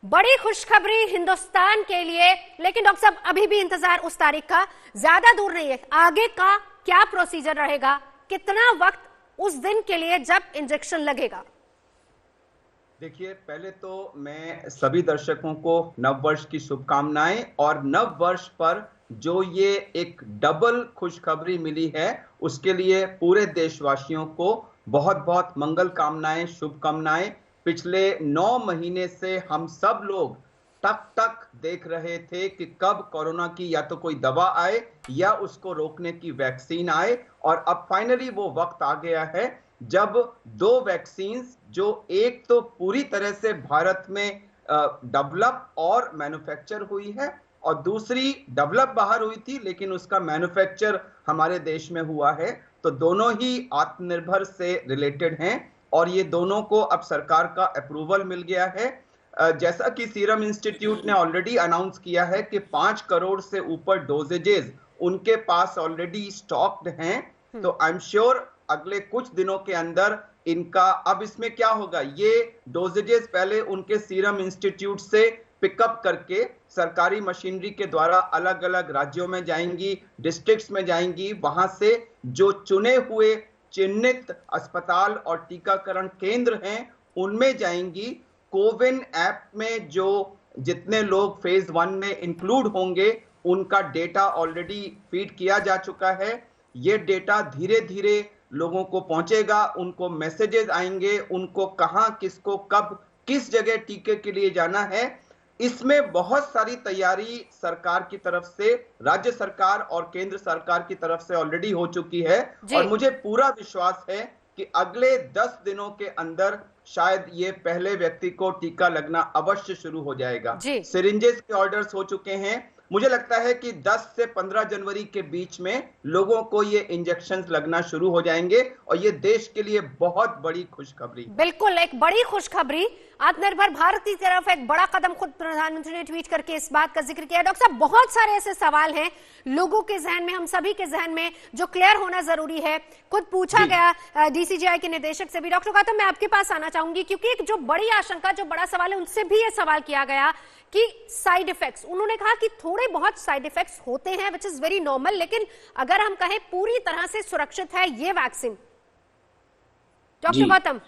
बड़ी खुशखबरी हिंदुस्तान के लिए, लेकिन डॉक्टर साहब अभी भी इंतजार उस तारीख का ज्यादा दूर नहीं है। आगे का क्या प्रोसीजर रहेगा, कितना वक्त उस दिन के लिए जब इंजेक्शन लगेगा? देखिए, पहले तो मैं सभी दर्शकों को नव वर्ष की शुभकामनाएं, और नव वर्ष पर जो ये एक डबल खुशखबरी मिली है उसके लिए पूरे देशवासियों को बहुत बहुत मंगल कामनाएं, शुभकामनाएं। पिछले 9 महीने से हम सब लोग तक तक देख रहे थे कि कब कोरोना की या तो कोई दवा आए या उसको रोकने की वैक्सीन आए, और अब फाइनली वो वक्त आ गया है जब दो वैक्सीन, जो एक तो पूरी तरह से भारत में डेवलप और मैन्युफैक्चर हुई है, और दूसरी डेवलप बाहर हुई थी लेकिन उसका मैन्युफैक्चर हमारे देश में हुआ है, तो दोनों ही आत्मनिर्भर से रिलेटेड हैं और ये दोनों को अब सरकार का अप्रूवल मिल गया है। जैसा कि सीरम इंस्टीट्यूट ने ऑलरेडी अनाउंस किया है कि 5 करोड़ से ऊपर डोजेजेस उनके पास ऑलरेडी स्टॉक्ड हैं, तो आई एम श्योर अगले कुछ दिनों के अंदर इनका, अब इसमें क्या होगा, ये डोजेजेस पहले उनके सीरम इंस्टीट्यूट से पिकअप करके सरकारी मशीनरी के द्वारा अलग अलग राज्यों में जाएंगी, डिस्ट्रिक्ट्स में जाएंगी, वहां से जो चुने हुए चिन्हित अस्पताल और टीकाकरण केंद्र हैं उनमें जाएंगी। कोविन ऐप में जो जितने लोग फेज 1 में इंक्लूड होंगे उनका डेटा ऑलरेडी फीड किया जा चुका है। ये डेटा धीरे धीरे लोगों को पहुंचेगा, उनको मैसेजेस आएंगे, उनको कहां, किसको, कब, किस जगह टीके के लिए जाना है। इसमें बहुत सारी तैयारी सरकार की तरफ से, राज्य सरकार और केंद्र सरकार की तरफ से ऑलरेडी हो चुकी है, और मुझे पूरा विश्वास है कि अगले 10 दिनों के अंदर शायद ये पहले व्यक्ति को टीका लगना अवश्य शुरू हो जाएगा। सिरिंजेस के ऑर्डर्स हो चुके हैं। मुझे लगता है कि 10 से 15 जनवरी के बीच में लोगों को ये इंजेक्शंस लगना शुरू हो जाएंगे, और ये देश के लिए बहुत बड़ी खुशखबरी। बिल्कुल एक बड़ी खुशखबरी। आत्मनिर्भर भारत की तरफ एक बड़ा कदम खुद प्रधानमंत्री ने ट्वीट करके इस बात का जिक्र किया। डॉक्टर साहब, बहुत सारे ऐसे सवाल हैं लोगों के जहन में, हम सभी के जहन में, जो क्लियर होना जरूरी है। खुद पूछा गया डीसीजीआई के निदेशक से भी। डॉक्टर गौतम, मैं आपके पास आना चाहूंगी, क्योंकि एक जो बड़ी आशंका, जो बड़ा सवाल है, उनसे भी ये सवाल किया गया कि साइड इफेक्ट्स, उन्होंने कहा कि थोड़े बहुत साइड इफेक्ट्स होते हैं, विच इज वेरी नॉर्मल, लेकिन अगर हम कहें पूरी तरह से सुरक्षित है ये वैक्सीन। डॉक्टर गौतम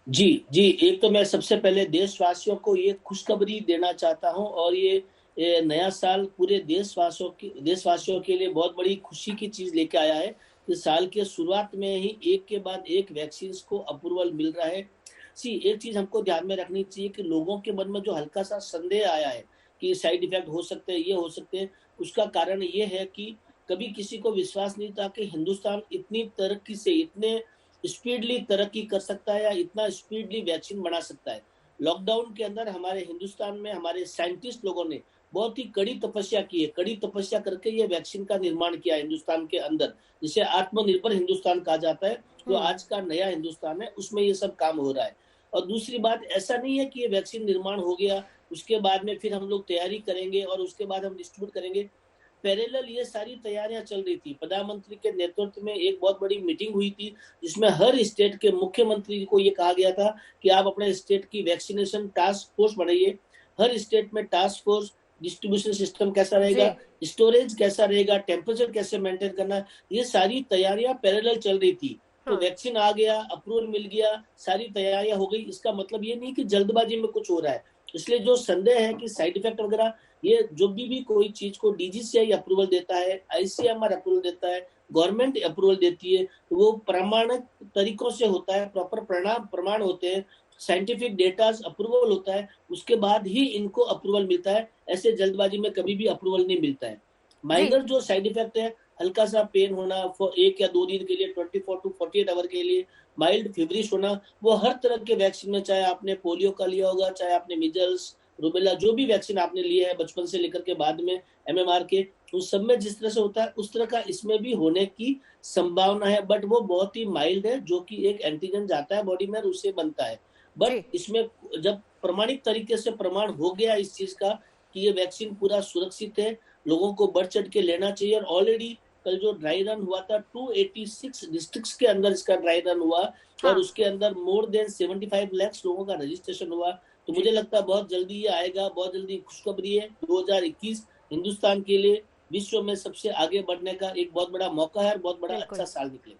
जी जी, एक तो मैं सबसे पहले देशवासियों को ये खुशखबरी देना चाहता हूं, और ये नया साल पूरे देशवासियों के लिए बहुत बड़ी खुशी की चीज लेके आया है कि साल के शुरुआत में ही एक के बाद एक वैक्सीन को अप्रूवल मिल रहा है। एक चीज हमको ध्यान में रखनी चाहिए कि लोगों के मन में जो हल्का सा संदेह आया है कि साइड इफेक्ट हो सकते हैं, ये हो सकते हैं, उसका कारण ये है कि कभी किसी को विश्वास नहीं था कि हिंदुस्तान इतनी तरक्की से, इतने स्पीडली तरक्की कर सकता है या इतना स्पीडली वैक्सीन बना सकता है। लॉकडाउन के अंदर हमारे हिंदुस्तान में हमारे साइंटिस्ट लोगों ने बहुत ही कड़ी तपस्या की है, कड़ी तपस्या करके ये वैक्सीन का निर्माण किया हिंदुस्तान के अंदर, जिसे आत्मनिर्भर हिंदुस्तान कहा जाता है। जो आज का नया हिंदुस्तान है उसमें ये सब काम हो रहा है। और दूसरी बात, ऐसा नहीं है कि ये वैक्सीन निर्माण हो गया उसके बाद में फिर हम लोग तैयारी करेंगे और उसके बाद हम डिस्ट्रीब्यूट करेंगे। पैरेलल ये सारी तैयारियां चल रही थी। प्रधानमंत्री के नेतृत्व में एक बहुत बड़ी मीटिंग हुई थी जिसमें हर स्टेट के मुख्यमंत्री को ये कहा गया था कि आप अपने स्टेट की वैक्सीनेशन टास्क फोर्स बनाइए। हर स्टेट में टास्क फोर्स, डिस्ट्रीब्यूशन सिस्टम कैसा रहेगा, स्टोरेज कैसा रहेगा, टेम्परेचर कैसे मेंटेन करना, ये सारी तैयारियां पैरेलल चल रही थी। तो वैक्सीन आ गया, अप्रूवल मिल गया, सारी तैयारियां हो गई, इसका मतलब ये नहीं कि जल्दबाजी में कुछ हो रहा है। इसलिए जो संदेह है कि साइड इफेक्ट वगैरह, ये जो भी कोई चीज को डीजीसीआई अप्रूवल देता है, आईसीएमआर अप्रूवल देता है, गवर्नमेंट अप्रूवल देती है, तो वो प्रमाणित तरीकों से होता है, प्रॉपर प्रमाण होते हैं, साइंटिफिक डेटा अप्रूवल होता है, उसके बाद ही इनको अप्रूवल मिलता है। ऐसे जल्दबाजी में कभी भी अप्रूवल नहीं मिलता है। माइनर जो साइड इफेक्ट है, हल्का सा पेन होना 1 या 2 दिन के लिए, 24 to 48 आवर के लिए, माइल्ड फीवरिश होना, वो हर तरह के वैक्सीन में, चाहे आपने पोलियो का लिया होगा, चाहे आपने मिजल्स, रूबेला, जो भी वैक्सीन आपने लिए है बचपन से लेकर के बाद में एमएमआर के, उस सब में जिस तरह से होता है उस तरह का इसमें भी होने की संभावना है। बट वो बहुत ही माइल्ड है, जो कि एक एंटीजन जाता है बॉडी में और उससे बनता है। बट इसमें जब प्रमाणिक तरीके से प्रमाण हो गया इस चीज का कि ये वैक्सीन पूरा सुरक्षित है, लोगों को बढ़ चढ़ के लेना चाहिए। और ऑलरेडी कल जो ड्राई रन हुआ था 286 डिस्ट्रिक्ट्स के अंदर इसका ड्राई रन हुआ, और उसके अंदर मोर देन 75 लाख लोगों का रजिस्ट्रेशन हुआ। तो मुझे लगता है बहुत जल्दी ये आएगा, बहुत जल्दी खुशखबरी है। 2021 हिंदुस्तान के लिए विश्व में सबसे आगे बढ़ने का एक बहुत बड़ा मौका है और बहुत बड़ा बिल्कुल। अच्छा साल निकलेगा।